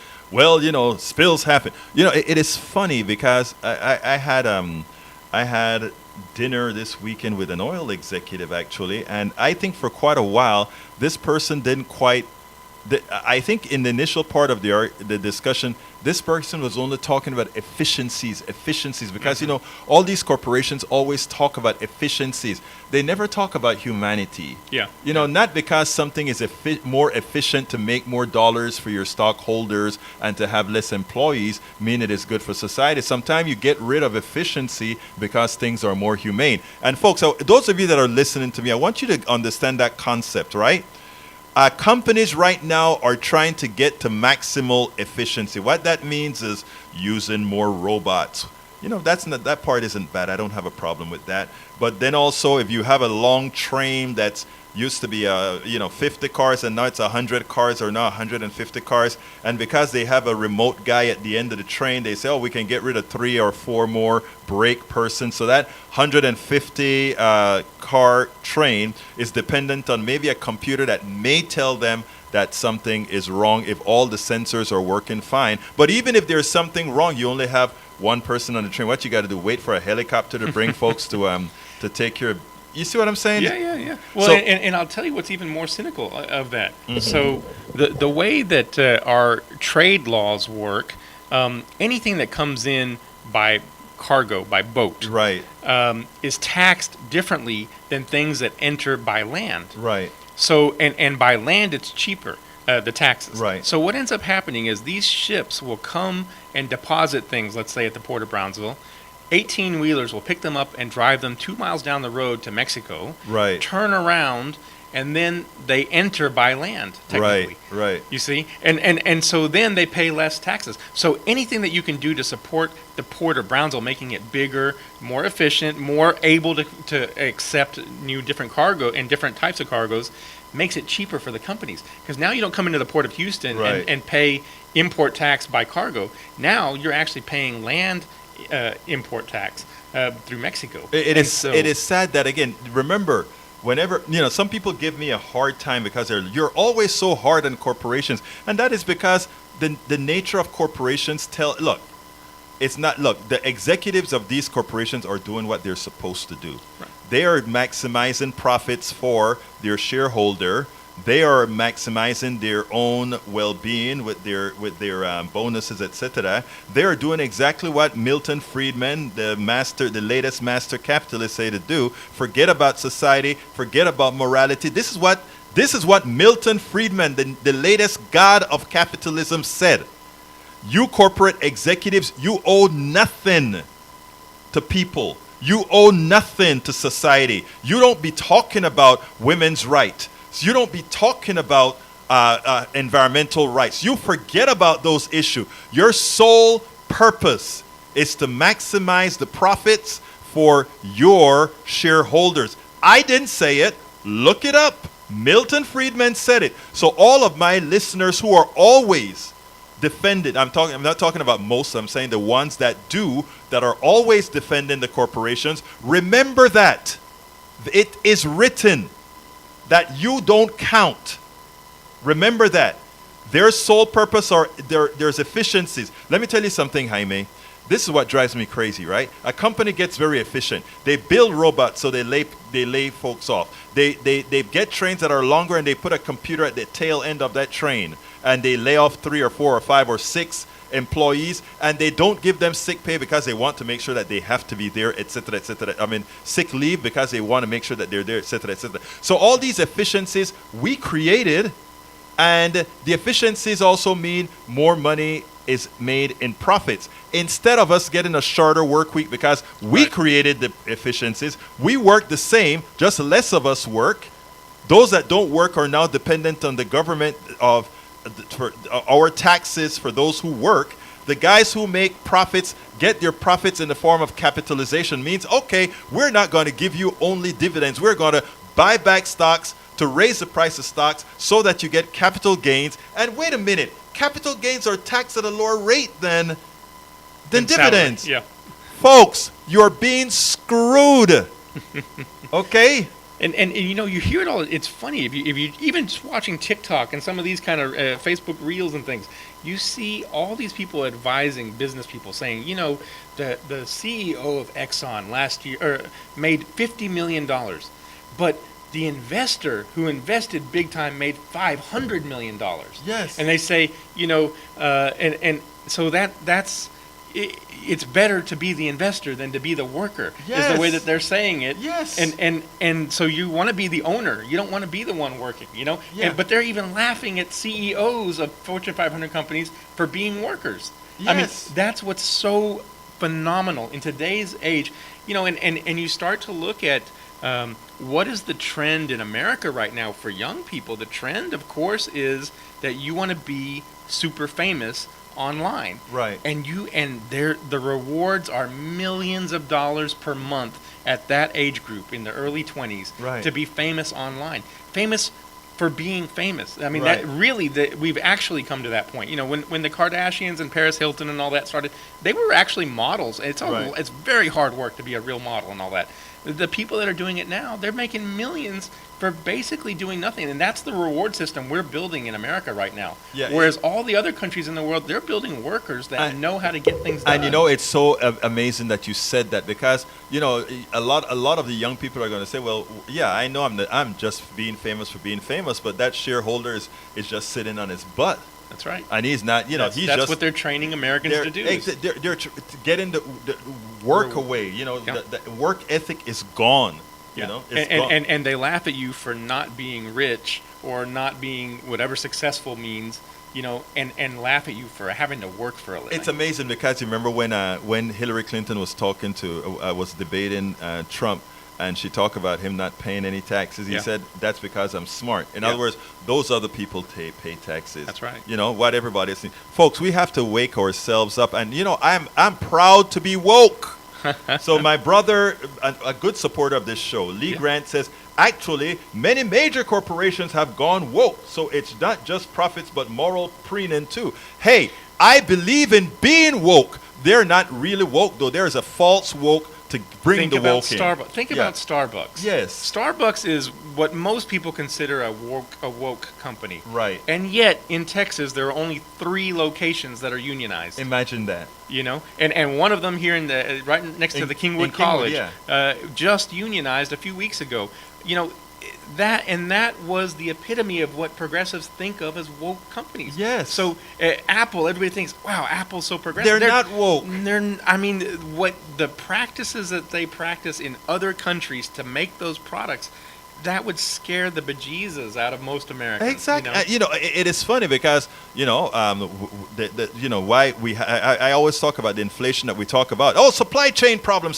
spills happen. It is funny because I had dinner this weekend with an oil executive actually, and I think for quite a while this person didn't quite. I think in the initial part of the discussion, this person was only talking about efficiencies, because, all these corporations always talk about efficiencies. They never talk about humanity. Yeah. Not because something is more efficient to make more dollars for your stockholders and to have less employees mean it is good for society. Sometimes you get rid of efficiency because things are more humane. And folks, those of you that are listening to me, I want you to understand that concept, right? Companies right now are trying to get to maximal efficiency. What that means is using more robots. That part isn't bad. I don't have a problem with that. But then also, if you have a long train that's used to be 50 cars and now it's 100 cars or now 150 cars, and because they have a remote guy at the end of the train, they say, we can get rid of 3 or 4 more brake persons. So that 150 car train is dependent on maybe a computer that may tell them that something is wrong if all the sensors are working fine. But even if there's something wrong, you only have one person on the train. What you got to do? Wait for a helicopter to bring folks to take care of. You see what I'm saying? Yeah. Well, and I'll tell you what's even more cynical of that. Mm-hmm. So the way that our trade laws work, anything that comes in by cargo, by boat, right, is taxed differently than things that enter by land. Right. So and by land it's cheaper, the taxes. Right. So what ends up happening is these ships will come and deposit things, let's say at the port of Brownsville. 18-wheelers will pick them up and drive them 2 miles down the road to Mexico. Right. Turn around, and then they enter by land, technically. Right. You see? And so then they pay less taxes. So anything that you can do to support the port of Brownsville, making it bigger, more efficient, more able to accept different cargo and different types of cargoes, makes it cheaper for the companies. Because now you don't come into the port of Houston and pay import tax by cargo. Now you're actually paying land import tax through Mexico. It is sad that, again, remember, whenever, some people give me a hard time because you're always so hard on corporations, and that is because the nature of corporations the executives of these corporations are doing what they're supposed to do. Right. They are maximizing profits for their shareholder. They are maximizing their own well-being with their bonuses, etc. They are doing exactly what Milton Friedman, the latest master capitalist, say to do. Forget about society. Forget about morality. This is what Milton Friedman, the latest god of capitalism, said. You corporate executives, you owe nothing to people. You owe nothing to society. You don't be talking about women's rights. So you don't be talking about environmental rights. You forget about those issues. Your sole purpose is to maximize the profits for your shareholders. I didn't say it. Look it up. Milton Friedman said it. So all of my listeners who are always defended, I'm not talking about most, I'm saying the ones that are always defending the corporations, remember that. It is written that you don't count. Remember that. Their sole purpose there's efficiencies. Let me tell you something, Jaime. This is what drives me crazy, right? A company gets very efficient. They build robots so they lay folks off. They get trains that are longer and they put a computer at the tail end of that train and they lay off 3 or 4 or 5 or 6 employees, and they don't give them sick pay because they want to make sure that they have to be there, etc., etc. I mean, sick leave because they want to make sure that they're there, etc., etc. So all these efficiencies we created, and the efficiencies also mean more money is made in profits. Instead of us getting a shorter work week because we created the efficiencies, we work the same, just less of us work. Those that don't work are now dependent on the government for our taxes for those who work. The guys who make profits get their profits in the form of capitalization. Means, okay, we're not going to give you only dividends. We're going to buy back stocks to raise the price of stocks so that you get capital gains. And wait a minute, capital gains are taxed at a lower rate than dividends. Yeah. Folks, you're being screwed. Okay? And you know, you hear it all. It's funny if you even just watching TikTok and some of these kind of Facebook Reels and things, you see all these people advising business people saying, you know, the CEO of Exxon last year made $50 million, but the investor who invested big time made $500 million. Yes. And they say, you know, and so that's. It's better to be the investor than to be the worker. Yes. Is the way that they're saying it. Yes. And so you want to be the owner. You don't want to be the one working, you know? Yeah. But they're even laughing at CEOs of Fortune 500 companies for being workers. Yes. I mean, that's what's so phenomenal in today's age. You know, and you start to look at what is the trend in America right now for young people. The trend, of course, is that you want to be super famous online, Right. And the rewards are millions of dollars per month at that age group in the early 20s, Right. to be famous online, famous for being famous. I mean, Right. that really, we've actually come to that point. You know, when the Kardashians and Paris Hilton and all that started, they were actually models. It's Right. it's very hard work to be a real model and all that. The people that are doing it now, they're making millions for basically doing nothing. And that's the reward system we're building in America right now. Yeah. Whereas all the other countries in the world, they're building workers that know how to get things done. And you know, it's so amazing that you said that, because you know a lot of the young people are going to say, well, yeah, I know I'm just being famous for being famous, but that shareholder is just sitting on his butt. That's right. And he's not, you know, That's, he's that's just what they're training Americans to do. They're getting the work away. You know, Yeah. the work ethic is gone. Yeah. You know, it's gone. And they laugh at you for not being rich or not being whatever successful means, you know, and laugh at you for having to work for a living. It's amazing because you remember when Hillary Clinton was talking was debating Trump, and she talked about him not paying any taxes. He Yeah. said, that's because I'm smart. In Yeah. other words, those other people pay taxes. That's right. You know, what everybody is saying. Folks, we have to wake ourselves up. And, you know, I'm proud to be woke. So my brother, a good supporter of this show, Lee Yeah. Grant, says, actually, many major corporations have gone woke. So it's not just profits, but moral preening too. Hey, I believe in being woke. They're not really woke, though. There is a false woke to bring Think the about woke in. Starbucks. Think Yeah. about Starbucks. Yes. Starbucks is what most people consider a woke company. Right. And yet, in Texas, there are only 3 locations that are unionized. Imagine that. You know, and one of them here in the right next to In- the Kingwood in Kingwood, College, yeah. just unionized a few weeks ago. You know, that was the epitome of what progressives think of as woke companies. Yes. So Apple, everybody thinks, wow, Apple's so progressive. They're not woke. I mean, what the practices that they practice in other countries to make those products, that would scare the bejesus out of most Americans. Exactly. You know? It is funny because, you know, why I always talk about the inflation that we talk about. Oh, supply chain problem.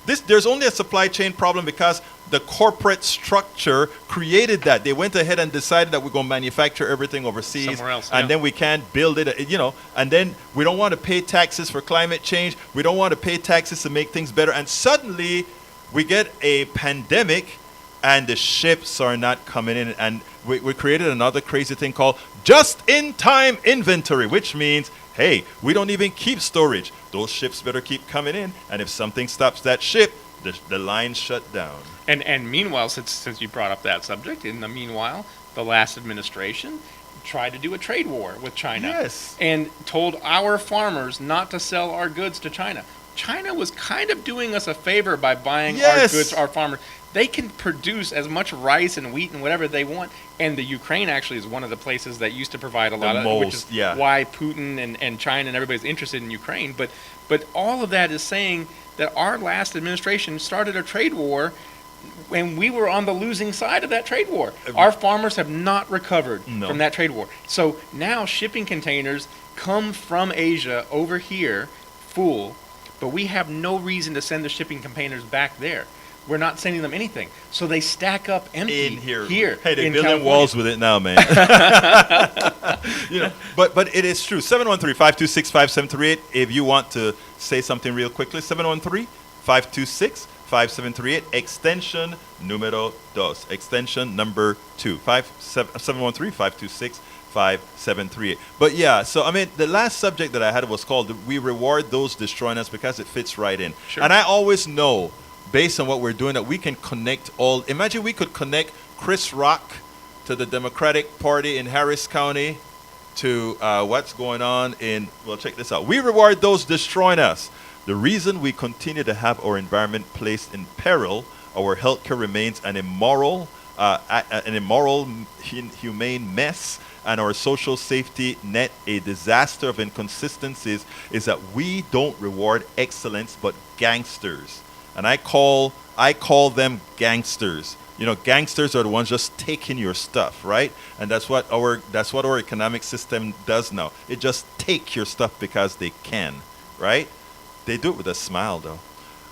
There's only a supply chain problem because the corporate structure created that. They went ahead and decided that we're going to manufacture everything overseas. Somewhere else, and yeah. then we can't build it, you know, and then we don't want to pay taxes for climate change. We don't want to pay taxes to make things better. And suddenly we get a pandemic and the ships are not coming in. And we created another crazy thing called just-in-time inventory, which means, hey, we don't even keep storage. Those ships better keep coming in. And if something stops that ship, the line's shut down. And meanwhile, since you brought up that subject, in the meanwhile, the last administration tried to do a trade war with China. Yes. And told our farmers not to sell our goods to China. China was kind of doing us a favor by buying Yes. our goods, our farmers. They can produce as much rice and wheat and whatever they want. And the Ukraine actually is one of the places that used to provide a lot of, which is why Putin and China and everybody's interested in Ukraine. But all of that is saying that our last administration started a trade war And we were on the losing side of that trade war. Our farmers have not recovered from that trade war. So now shipping containers come from Asia over here full, but we have no reason to send the shipping containers back there. We're not sending them anything. So they stack up empty in here. in Hey, they're building California. walls with it now, man. But it is true. 713-526-5738. If you want to say something real quickly, 713-526-5738. Extension numero dos. Extension number 2. 713-526-5738. But yeah, so I mean, the last subject that I had was called "We Reward Those Destroying Us" because it fits right in. Sure. And I always know, based on what we're doing, that we can connect all. Imagine we could connect Chris Rock to the Democratic Party in Harris County to what's going on in, well, check this out. We reward those destroying us. The reason we continue to have our environment placed in peril, our healthcare remains an immoral, inhumane mess, and our social safety net a disaster of inconsistencies, is that we don't reward excellence but gangsters. And I call them gangsters. You know, gangsters are the ones just taking your stuff, right? And that's what our economic system does now. It just take your stuff because they can, right? They do it with a smile, though.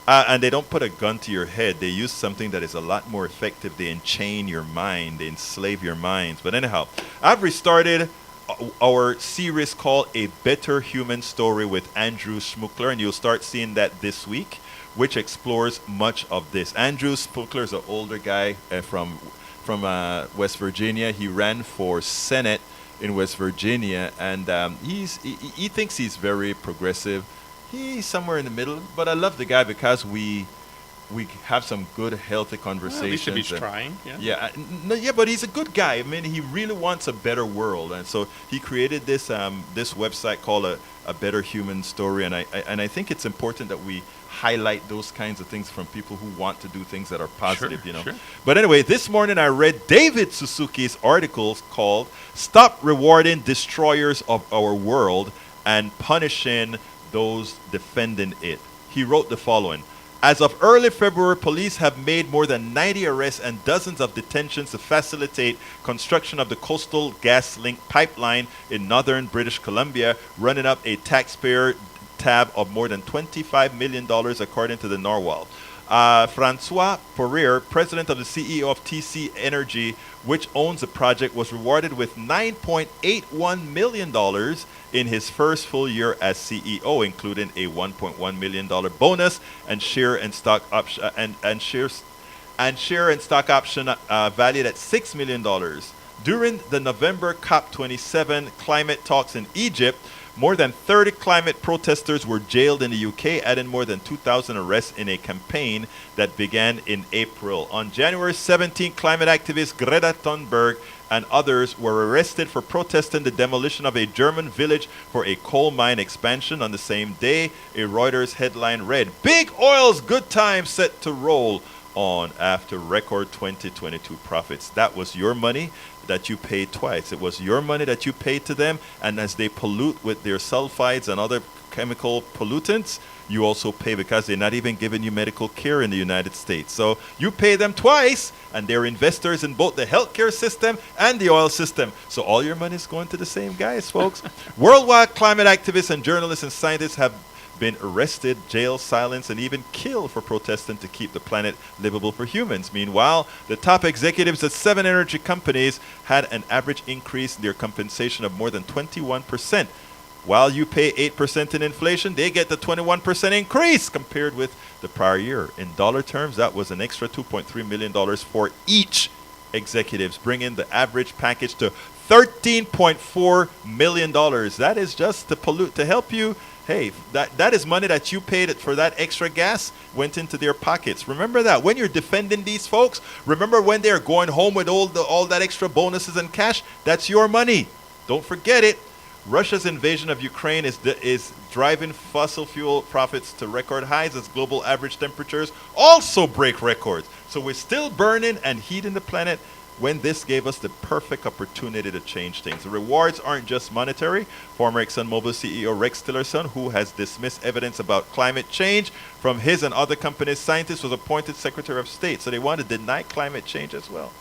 And they don't put a gun to your head. They use something that is a lot more effective. They enchain your mind. They enslave your minds. But anyhow, I've restarted our series called A Better Human Story with Andrew Schmuckler, and you'll start seeing that this week, which explores much of this. Andrew Schmuckler is an older guy from West Virginia. He ran for Senate in West Virginia, and he thinks he's very progressive. He's somewhere in the middle, but I love the guy because we have some good, healthy conversations. Well, at least he's trying. Yeah, but he's a good guy. I mean, he really wants a better world, and so he created this website called a Better Human Story, and I think it's important that we highlight those kinds of things from people who want to do things that are positive, you know. Sure. But anyway, this morning I read David Suzuki's article called "Stop Rewarding Destroyers of Our World and Punishing Those Defending It." He wrote the following: As of early February, police have made more than 90 arrests and dozens of detentions to facilitate construction of the Coastal GasLink pipeline in northern British Columbia, running up a taxpayer tab of more than $25 million, according to the Norwal. Francois Poirier, president of the CEO of TC Energy, which owns the project, was rewarded with $9.81 million in his first full year as CEO, including a $1.1 million bonus and share and stock option valued at $6 million. During the November COP27 climate talks in Egypt, more than 30 climate protesters were jailed in the UK, adding more than 2,000 arrests in a campaign that began in April. On January 17, climate activist Greta Thunberg and others were arrested for protesting the demolition of a German village for a coal mine expansion. On the same day, a Reuters headline read, "Big Oil's good time set to roll on after record 2022 profits." That was your money that you paid twice. It was your money that you paid to them, and as they pollute with their sulfides and other chemical pollutants, you also pay because they're not even giving you medical care in the United States. So you pay them twice, and they're investors in both the healthcare system and the oil system. So all your money is going to the same guys, folks. Worldwide climate activists and journalists and scientists have been arrested, jailed, silenced, and even killed for protesting to keep the planet livable for humans. Meanwhile, the top executives at 7 energy companies had an average increase in their compensation of more than 21%. While you pay 8% in inflation, they get the 21% increase compared with the prior year. In dollar terms, that was an extra $2.3 million for each executives, bringing the average package to $13.4 million. That is just to help you. Hey, that is money that you paid for that extra gas went into their pockets. Remember that. When you're defending these folks, remember when they're going home with all that extra bonuses and cash, that's your money. Don't forget it. Russia's invasion of Ukraine is driving fossil fuel profits to record highs as global average temperatures also break records. So we're still burning and heating the planet this gave us the perfect opportunity to change things. The rewards aren't just monetary. Former ExxonMobil CEO Rex Tillerson, who has dismissed evidence about climate change from his and other companies' scientists, was appointed Secretary of State. So they want to deny climate change as well.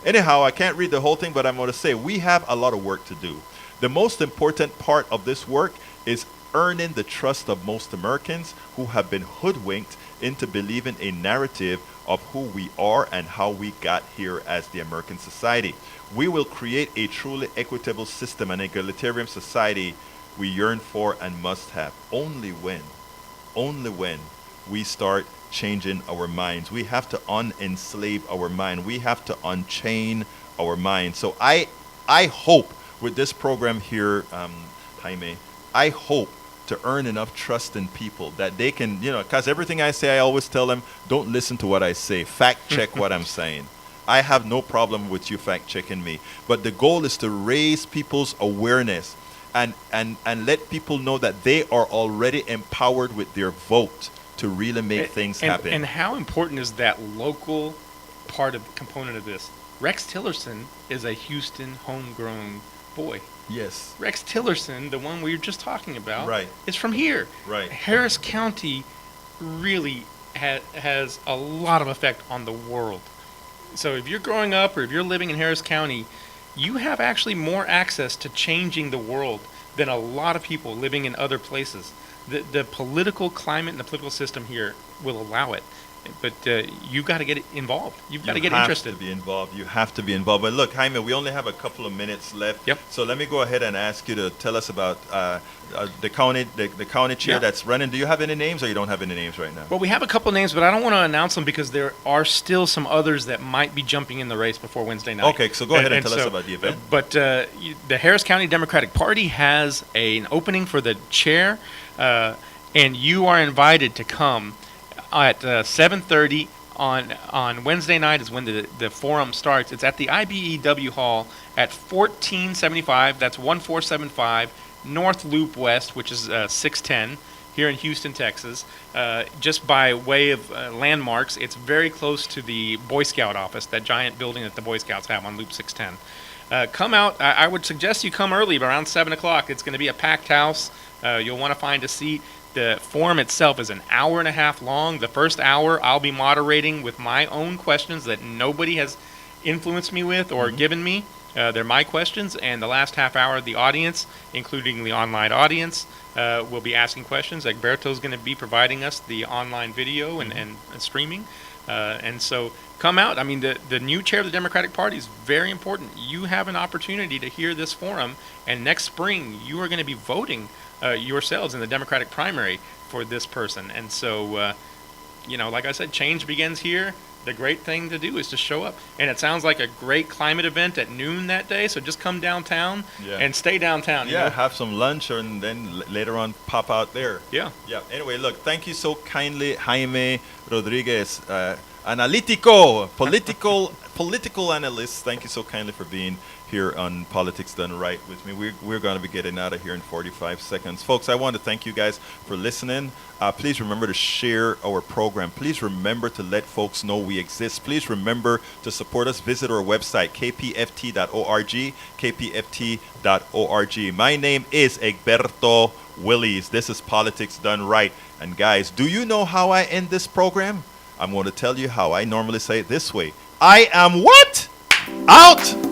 Anyhow, I can't read the whole thing, but I'm going to say we have a lot of work to do. The most important part of this work is earning the trust of most Americans who have been hoodwinked into believing a narrative of who we are and how we got here as the American society. We will create a truly equitable system, an egalitarian society we yearn for and must have. Only when we start changing our minds. We have to unenslave our mind. We have to unchain our mind. So I hope with this program here, Jaime, I hope to earn enough trust in people that they can, because everything I say, I always tell them, don't listen to what I say. Fact check what I'm saying. I have no problem with you fact checking me. But the goal is to raise people's awareness and let people know that they are already empowered with their vote to really make things happen. And how important is that local component of this? Rex Tillerson is a Houston homegrown boy. Yes. Rex Tillerson, the one we were just talking about, right, is from here. Right. Harris County really has a lot of effect on the world. So if you're growing up or if you're living in Harris County, you have actually more access to changing the world than a lot of people living in other places. The political climate and the political system here will allow it. But you've got to get involved. You've got to get interested. You have to be involved. You have to be involved. But look, Jaime, we only have a couple of minutes left. Yep. So let me go ahead and ask you to tell us about the county chair that's running. Do you have any names or you don't have any names right now? Well, we have a couple of names, but I don't want to announce them because there are still some others that might be jumping in the race before Wednesday night. Okay, so go ahead and tell us about the event. But the Harris County Democratic Party has an opening for the chair, and you are invited to come at 7:30 on Wednesday night is when the forum starts. It's at the IBEW Hall at 1475. That's 1475 North Loop West, which is 610 here in Houston, Texas. Just by way of landmarks, it's very close to the Boy Scout office, that giant building that the Boy Scouts have on Loop 610. Come out. I would suggest you come early, around 7 o'clock. It's going to be a packed house. You'll want to find a seat. The forum itself is an hour and a half long. The first hour I'll be moderating with my own questions that nobody has influenced me with or given me. They're my questions. And the last half hour, the audience, including the online audience, will be asking questions. Egberto's going to be providing us the online video and streaming. And so come out. I mean, the new chair of the Democratic Party is very important. You have an opportunity to hear this forum. And next spring, you are going to be voting yourselves in the Democratic primary for this person. And so, like I said, change begins here. The great thing to do is to show up. And it sounds like a great climate event at noon that day. So just come downtown and stay downtown. Yeah, have some lunch and then later on pop out there. Yeah. Yeah. Anyway, look, thank you so kindly, Jaime Rodriguez, analytico, political analyst. Thank you so kindly for being here on Politics Done Right with me. We're going to be getting out of here in 45 seconds. Folks, I want to thank you guys for listening. Please remember to share our program. Please remember to let folks know we exist. Please remember to support us. Visit our website, kpft.org, kpft.org. My name is Egberto Willies. This is Politics Done Right. And guys, do you know how I end this program? I'm going to tell you how. I normally say it this way. I am what? Out!